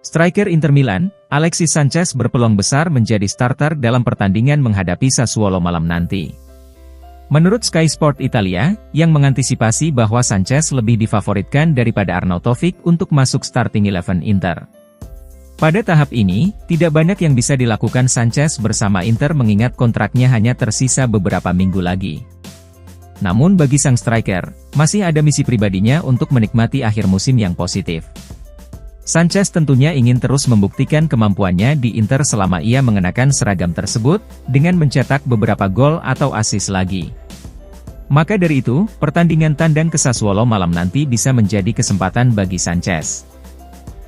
Striker Inter Milan, Alexis Sanchez berpeluang besar menjadi starter dalam pertandingan menghadapi Sassuolo malam nanti. Menurut Sky Sport Italia, yang mengantisipasi bahwa Sanchez lebih difavoritkan daripada Arnautovic untuk masuk starting 11 Inter. Pada tahap ini, tidak banyak yang bisa dilakukan Sanchez bersama Inter mengingat kontraknya hanya tersisa beberapa minggu lagi. Namun bagi sang striker, masih ada misi pribadinya untuk menikmati akhir musim yang positif. Sanchez tentunya ingin terus membuktikan kemampuannya di Inter selama ia mengenakan seragam tersebut, dengan mencetak beberapa gol atau assist lagi. Maka dari itu, pertandingan tandang ke Sassuolo malam nanti bisa menjadi kesempatan bagi Sanchez.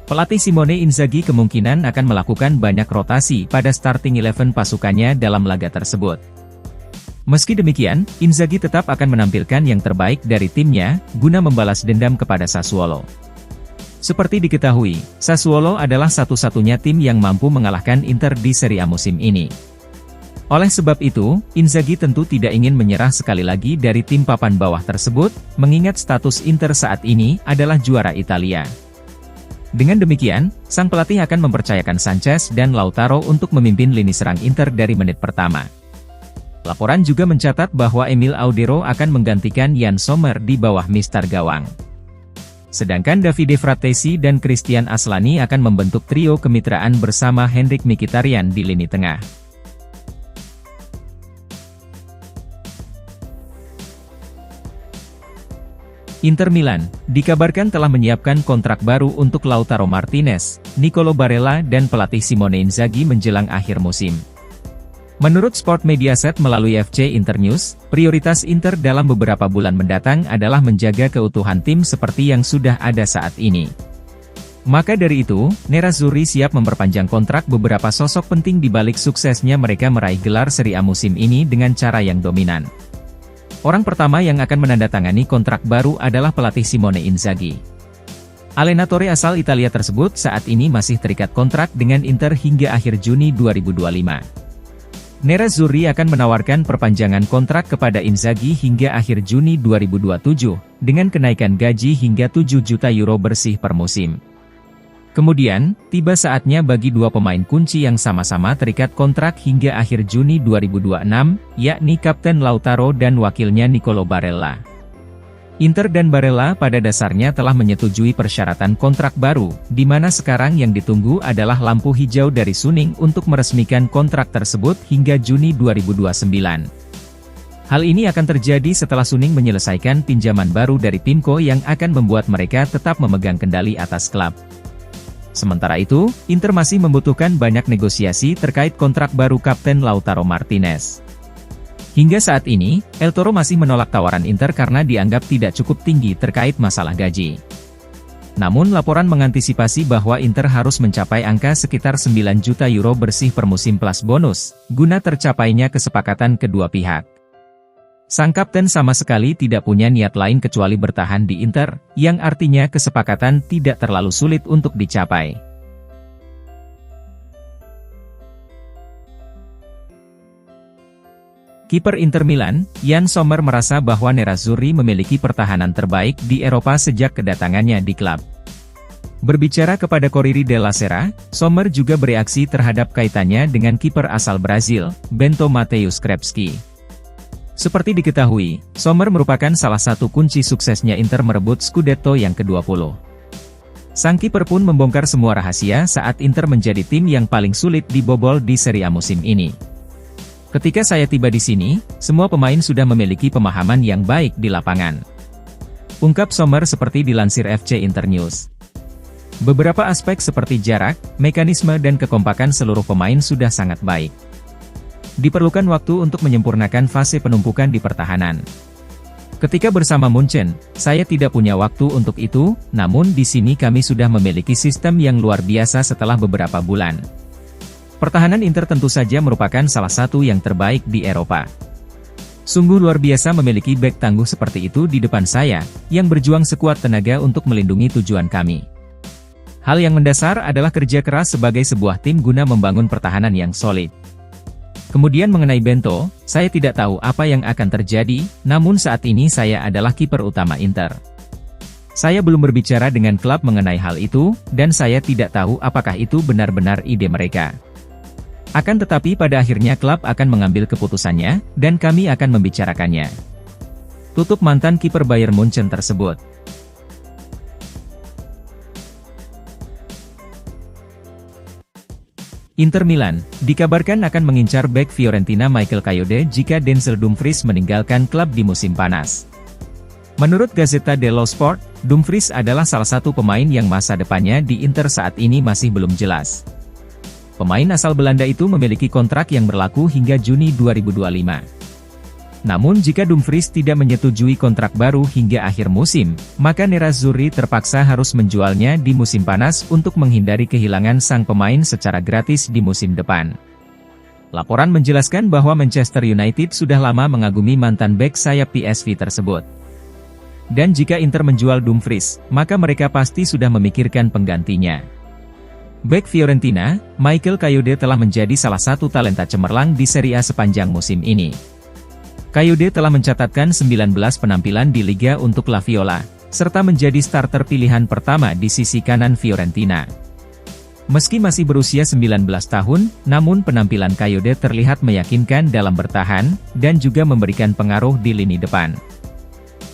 Pelatih Simone Inzaghi kemungkinan akan melakukan banyak rotasi pada starting 11 pasukannya dalam laga tersebut. Meski demikian, Inzaghi tetap akan menampilkan yang terbaik dari timnya, guna membalas dendam kepada Sassuolo. Seperti diketahui, Sassuolo adalah satu-satunya tim yang mampu mengalahkan Inter di Serie A musim ini. Oleh sebab itu, Inzaghi tentu tidak ingin menyerah sekali lagi dari tim papan bawah tersebut, mengingat status Inter saat ini adalah juara Italia. Dengan demikian, sang pelatih akan mempercayakan Sanchez dan Lautaro untuk memimpin lini serang Inter dari menit pertama. Laporan juga mencatat bahwa Emil Audero akan menggantikan Yann Sommer di bawah mistar gawang. Sedangkan Davide Frattesi dan Christian Aslani akan membentuk trio kemitraan bersama Henrikh Mkhitaryan di lini tengah. Inter Milan, dikabarkan telah menyiapkan kontrak baru untuk Lautaro Martinez, Nicolo Barella dan pelatih Simone Inzaghi menjelang akhir musim. Menurut Sport Mediaset melalui FC Internews, prioritas Inter dalam beberapa bulan mendatang adalah menjaga keutuhan tim seperti yang sudah ada saat ini. Maka dari itu, Nerazzurri siap memperpanjang kontrak beberapa sosok penting di balik suksesnya mereka meraih gelar Serie A musim ini dengan cara yang dominan. Orang pertama yang akan menandatangani kontrak baru adalah pelatih Simone Inzaghi. Allenatore asal Italia tersebut saat ini masih terikat kontrak dengan Inter hingga akhir Juni 2025. Nerazzurri akan menawarkan perpanjangan kontrak kepada Inzaghi hingga akhir Juni 2027, dengan kenaikan gaji hingga 7 juta euro bersih per musim. Kemudian, tiba saatnya bagi dua pemain kunci yang sama-sama terikat kontrak hingga akhir Juni 2026, yakni Kapten Lautaro dan wakilnya Nicolo Barella. Inter dan Barella pada dasarnya telah menyetujui persyaratan kontrak baru, di mana sekarang yang ditunggu adalah lampu hijau dari Suning untuk meresmikan kontrak tersebut hingga Juni 2029. Hal ini akan terjadi setelah Suning menyelesaikan pinjaman baru dari Pimco yang akan membuat mereka tetap memegang kendali atas klub. Sementara itu, Inter masih membutuhkan banyak negosiasi terkait kontrak baru Kapten Lautaro Martinez. Hingga saat ini, El Toro masih menolak tawaran Inter karena dianggap tidak cukup tinggi terkait masalah gaji. Namun laporan mengantisipasi bahwa Inter harus mencapai angka sekitar 9 juta euro bersih per musim plus bonus, guna tercapainya kesepakatan kedua pihak. Sang kapten sama sekali tidak punya niat lain kecuali bertahan di Inter, yang artinya kesepakatan tidak terlalu sulit untuk dicapai. Kiper Inter Milan, Yann Sommer merasa bahwa Nerazzurri memiliki pertahanan terbaik di Eropa sejak kedatangannya di klub. Berbicara kepada Corriere della Sera, Sommer juga bereaksi terhadap kaitannya dengan kiper asal Brazil, Bento Mateusz Krepski. Seperti diketahui, Sommer merupakan salah satu kunci suksesnya Inter merebut Scudetto yang ke-20. Sang kiper pun membongkar semua rahasia saat Inter menjadi tim yang paling sulit dibobol di Serie A musim ini. Ketika saya tiba di sini, semua pemain sudah memiliki pemahaman yang baik di lapangan. Ungkap Sommer seperti dilansir FC Internews. Beberapa aspek seperti jarak, mekanisme dan kekompakan seluruh pemain sudah sangat baik. Diperlukan waktu untuk menyempurnakan fase penumpukan di pertahanan. Ketika bersama Munchen, saya tidak punya waktu untuk itu, namun di sini kami sudah memiliki sistem yang luar biasa setelah beberapa bulan. Pertahanan Inter tentu saja merupakan salah satu yang terbaik di Eropa. Sungguh luar biasa memiliki bek tangguh seperti itu di depan saya, yang berjuang sekuat tenaga untuk melindungi tujuan kami. Hal yang mendasar adalah kerja keras sebagai sebuah tim guna membangun pertahanan yang solid. Kemudian mengenai Bento, saya tidak tahu apa yang akan terjadi, namun saat ini saya adalah kiper utama Inter. Saya belum berbicara dengan klub mengenai hal itu, dan saya tidak tahu apakah itu benar-benar ide mereka. Akan tetapi pada akhirnya klub akan mengambil keputusannya, dan kami akan membicarakannya. Tutup mantan kiper Bayern Munchen tersebut. Inter Milan dikabarkan akan mengincar bek Fiorentina Michael Kayode jika Denzel Dumfries meninggalkan klub di musim panas. Menurut Gazzetta dello Sport, Dumfries adalah salah satu pemain yang masa depannya di Inter saat ini masih belum jelas. Pemain asal Belanda itu memiliki kontrak yang berlaku hingga Juni 2025. Namun jika Dumfries tidak menyetujui kontrak baru hingga akhir musim, maka Nerazzurri terpaksa harus menjualnya di musim panas untuk menghindari kehilangan sang pemain secara gratis di musim depan. Laporan menjelaskan bahwa Manchester United sudah lama mengagumi mantan bek sayap PSV tersebut. Dan jika Inter menjual Dumfries, maka mereka pasti sudah memikirkan penggantinya. Bek Fiorentina, Michael Kayode telah menjadi salah satu talenta cemerlang di Serie A sepanjang musim ini. Kayode telah mencatatkan 19 penampilan di Liga untuk La Viola, serta menjadi starter pilihan pertama di sisi kanan Fiorentina. Meski masih berusia 19 tahun, namun penampilan Kayode terlihat meyakinkan dalam bertahan, dan juga memberikan pengaruh di lini depan.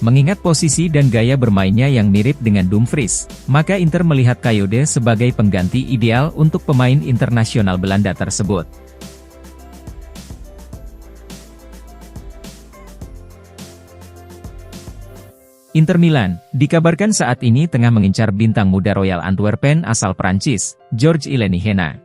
Mengingat posisi dan gaya bermainnya yang mirip dengan Dumfries, maka Inter melihat Kayode sebagai pengganti ideal untuk pemain internasional Belanda tersebut. Inter Milan dikabarkan saat ini tengah mengincar bintang muda Royal Antwerpen asal Prancis, Georges Ileny-Heena.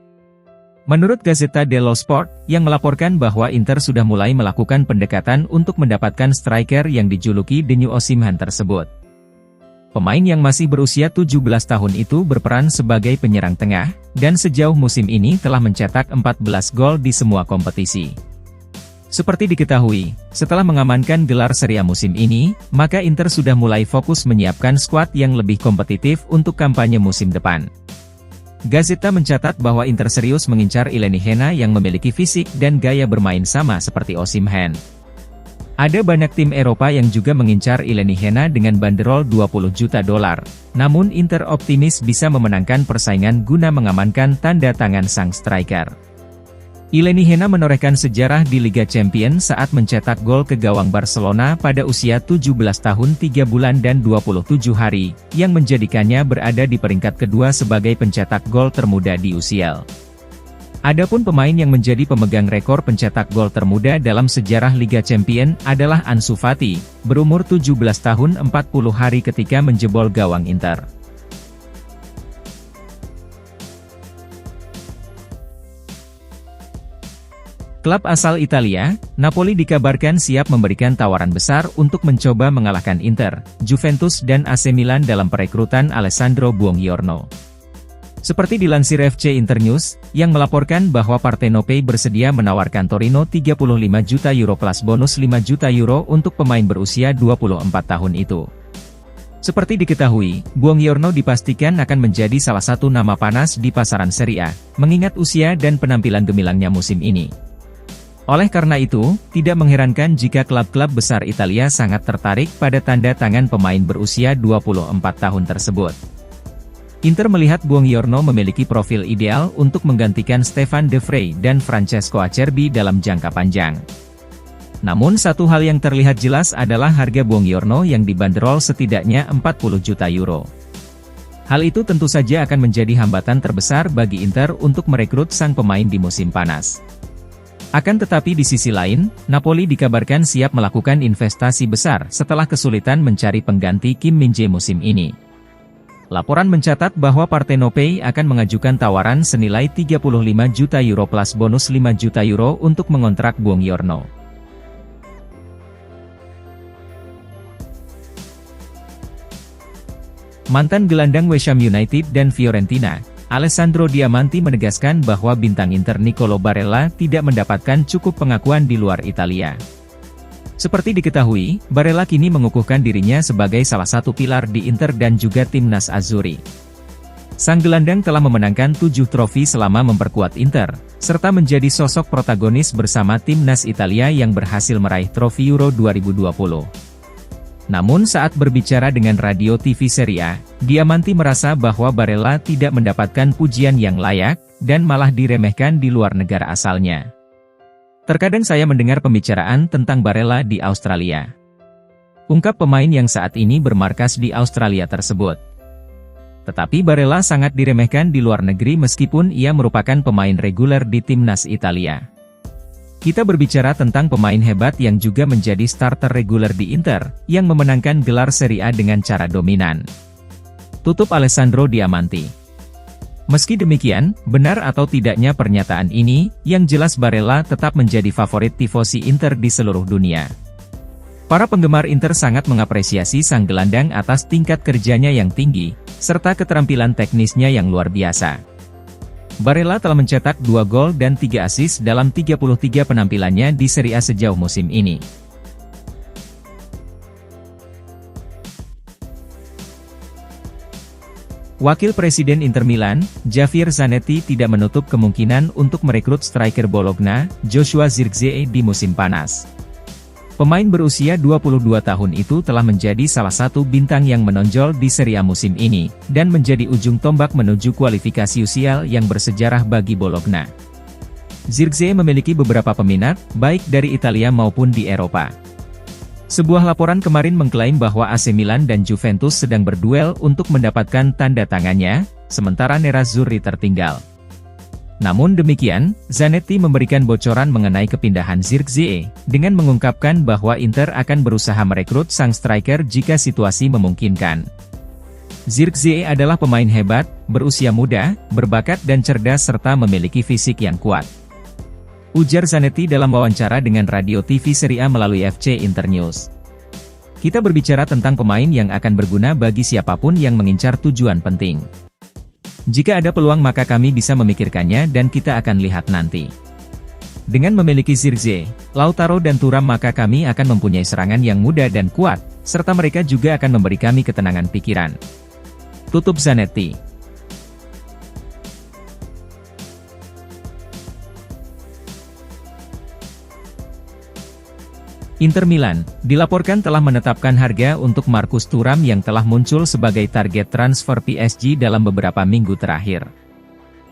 Menurut Gazzetta dello Sport, yang melaporkan bahwa Inter sudah mulai melakukan pendekatan untuk mendapatkan striker yang dijuluki The New Osimhen tersebut. Pemain yang masih berusia 17 tahun itu berperan sebagai penyerang tengah, dan sejauh musim ini telah mencetak 14 gol di semua kompetisi. Seperti diketahui, setelah mengamankan gelar Serie A musim ini, maka Inter sudah mulai fokus menyiapkan skuad yang lebih kompetitif untuk kampanye musim depan. Gazzetta mencatat bahwa Inter serius mengincar Ileny-Heena yang memiliki fisik dan gaya bermain sama seperti Osimhen. Ada banyak tim Eropa yang juga mengincar Ileny-Heena dengan banderol $20 juta. Namun Inter optimis bisa memenangkan persaingan guna mengamankan tanda tangan sang striker. Ileny-Heena menorehkan sejarah di Liga Champions saat mencetak gol ke gawang Barcelona pada usia 17 tahun 3 bulan dan 27 hari, yang menjadikannya berada di peringkat kedua sebagai pencetak gol termuda di UCL. Adapun pemain yang menjadi pemegang rekor pencetak gol termuda dalam sejarah Liga Champions adalah Ansu Fati, berumur 17 tahun 40 hari ketika menjebol gawang Inter. Klub asal Italia, Napoli dikabarkan siap memberikan tawaran besar untuk mencoba mengalahkan Inter, Juventus dan AC Milan dalam perekrutan Alessandro Buongiorno. Seperti dilansir FC Internews, yang melaporkan bahwa Partenope bersedia menawarkan Torino 35 juta euro plus bonus 5 juta euro untuk pemain berusia 24 tahun itu. Seperti diketahui, Buongiorno dipastikan akan menjadi salah satu nama panas di pasaran Serie A, mengingat usia dan penampilan gemilangnya musim ini. Oleh karena itu, tidak mengherankan jika klub-klub besar Italia sangat tertarik pada tanda tangan pemain berusia 24 tahun tersebut. Inter melihat Buongiorno memiliki profil ideal untuk menggantikan Stefan De Vrij dan Francesco Acerbi dalam jangka panjang. Namun satu hal yang terlihat jelas adalah harga Buongiorno yang dibanderol setidaknya 40 juta euro. Hal itu tentu saja akan menjadi hambatan terbesar bagi Inter untuk merekrut sang pemain di musim panas. Akan tetapi di sisi lain, Napoli dikabarkan siap melakukan investasi besar setelah kesulitan mencari pengganti Kim Min-jae musim ini. Laporan mencatat bahwa Partenope akan mengajukan tawaran senilai 35 juta euro plus bonus 5 juta euro untuk mengontrak Buongiorno. Mantan gelandang West Ham United dan Fiorentina, Alessandro Diamanti menegaskan bahwa bintang Inter Nicolo Barella tidak mendapatkan cukup pengakuan di luar Italia. Seperti diketahui, Barella kini mengukuhkan dirinya sebagai salah satu pilar di Inter dan juga timnas Azzurri. Sang gelandang telah memenangkan 7 trofi selama memperkuat Inter, serta menjadi sosok protagonis bersama timnas Italia yang berhasil meraih trofi Euro 2020. Namun saat berbicara dengan radio TV Serie A, Diamanti merasa bahwa Barella tidak mendapatkan pujian yang layak, dan malah diremehkan di luar negara asalnya. Terkadang saya mendengar pembicaraan tentang Barella di Australia. Ungkap pemain yang saat ini bermarkas di Australia tersebut. Tetapi Barella sangat diremehkan di luar negeri meskipun ia merupakan pemain reguler di timnas Italia. Kita berbicara tentang pemain hebat yang juga menjadi starter reguler di Inter, yang memenangkan gelar Serie A dengan cara dominan. Tutup Alessandro Diamanti. Meski demikian, benar atau tidaknya pernyataan ini, yang jelas Barella tetap menjadi favorit tifosi Inter di seluruh dunia. Para penggemar Inter sangat mengapresiasi sang gelandang atas tingkat kerjanya yang tinggi, serta keterampilan teknisnya yang luar biasa. Barella telah mencetak 2 gol dan 3 assist dalam 33 penampilannya di Serie A sejauh musim ini. Wakil Presiden Inter Milan, Javier Zanetti tidak menutup kemungkinan untuk merekrut striker Bologna, Joshua Zirkzee di musim panas. Pemain berusia 22 tahun itu telah menjadi salah satu bintang yang menonjol di Serie A musim ini, dan menjadi ujung tombak menuju kualifikasi UCL yang bersejarah bagi Bologna. Zirkzee memiliki beberapa peminat, baik dari Italia maupun di Eropa. Sebuah laporan kemarin mengklaim bahwa AC Milan dan Juventus sedang berduel untuk mendapatkan tanda tangannya, sementara Nerazzurri tertinggal. Namun demikian, Zanetti memberikan bocoran mengenai kepindahan Zirkzee, dengan mengungkapkan bahwa Inter akan berusaha merekrut sang striker jika situasi memungkinkan. Zirkzee adalah pemain hebat, berusia muda, berbakat dan cerdas serta memiliki fisik yang kuat. Ujar Zanetti dalam wawancara dengan radio TV Serie A melalui FC Internews. Kita berbicara tentang pemain yang akan berguna bagi siapapun yang mengincar tujuan penting. Jika ada peluang maka kami bisa memikirkannya dan kita akan lihat nanti. Dengan memiliki Zirkzee, Lautaro dan Thuram maka kami akan mempunyai serangan yang mudah dan kuat, serta mereka juga akan memberi kami ketenangan pikiran. Tutup Zanetti. Inter Milan, dilaporkan telah menetapkan harga untuk Marcus Thuram yang telah muncul sebagai target transfer PSG dalam beberapa minggu terakhir.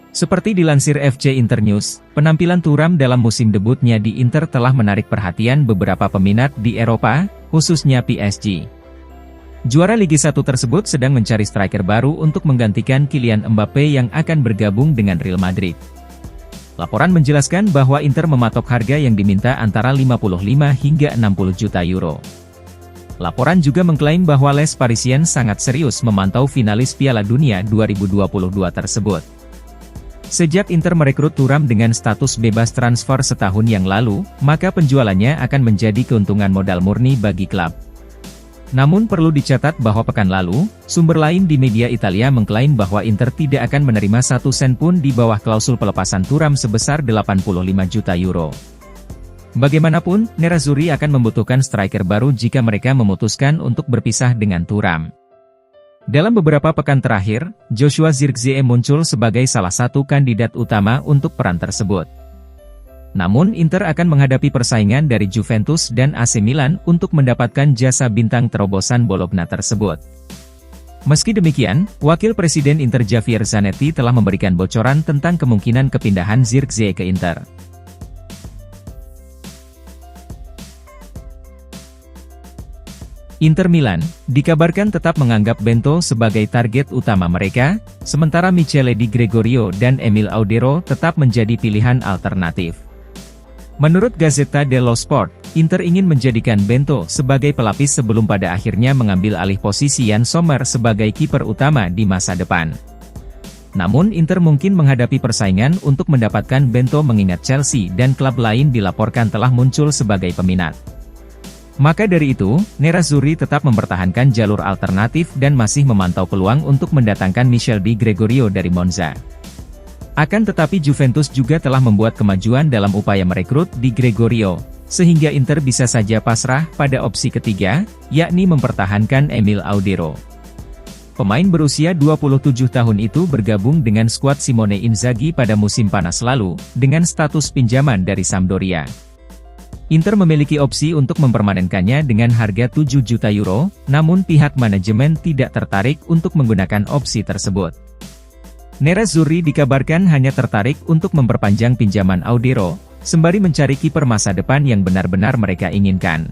Seperti dilansir FC Internews, penampilan Thuram dalam musim debutnya di Inter telah menarik perhatian beberapa peminat di Eropa, khususnya PSG. Juara Liga 1 tersebut sedang mencari striker baru untuk menggantikan Kylian Mbappe yang akan bergabung dengan Real Madrid. Laporan menjelaskan bahwa Inter mematok harga yang diminta antara 55 hingga 60 juta euro. Laporan juga mengklaim bahwa Les Parisiens sangat serius memantau finalis Piala Dunia 2022 tersebut. Sejak Inter merekrut Thuram dengan status bebas transfer setahun yang lalu, maka penjualannya akan menjadi keuntungan modal murni bagi klub. Namun perlu dicatat bahwa pekan lalu, sumber lain di media Italia mengklaim bahwa Inter tidak akan menerima 1 sen pun di bawah klausul pelepasan Thuram sebesar 85 juta euro. Bagaimanapun, Nerazzurri akan membutuhkan striker baru jika mereka memutuskan untuk berpisah dengan Thuram. Dalam beberapa pekan terakhir, Joshua Zirkzee muncul sebagai salah satu kandidat utama untuk peran tersebut. Namun Inter akan menghadapi persaingan dari Juventus dan AC Milan untuk mendapatkan jasa bintang terobosan Bologna tersebut. Meski demikian, Wakil Presiden Inter Javier Zanetti telah memberikan bocoran tentang kemungkinan kepindahan Zirkzee ke Inter. Inter Milan, dikabarkan tetap menganggap Bento sebagai target utama mereka, sementara Michele Di Gregorio dan Emil Audero tetap menjadi pilihan alternatif. Menurut Gazzetta dello Sport, Inter ingin menjadikan Bento sebagai pelapis sebelum pada akhirnya mengambil alih posisi Yann Sommer sebagai kiper utama di masa depan. Namun Inter mungkin menghadapi persaingan untuk mendapatkan Bento mengingat Chelsea dan klub lain dilaporkan telah muncul sebagai peminat. Maka dari itu, Nerazzurri tetap mempertahankan jalur alternatif dan masih memantau peluang untuk mendatangkan Michele Di Gregorio dari Monza. Akan tetapi Juventus juga telah membuat kemajuan dalam upaya merekrut Di Gregorio, sehingga Inter bisa saja pasrah pada opsi ketiga, yakni mempertahankan Emil Audero. Pemain berusia 27 tahun itu bergabung dengan skuad Simone Inzaghi pada musim panas lalu, dengan status pinjaman dari Sampdoria. Inter memiliki opsi untuk mempermanenkannya dengan harga 7 juta euro, namun pihak manajemen tidak tertarik untuk menggunakan opsi tersebut. Nerazzurri dikabarkan hanya tertarik untuk memperpanjang pinjaman Audero, sembari mencari kiper masa depan yang benar-benar mereka inginkan.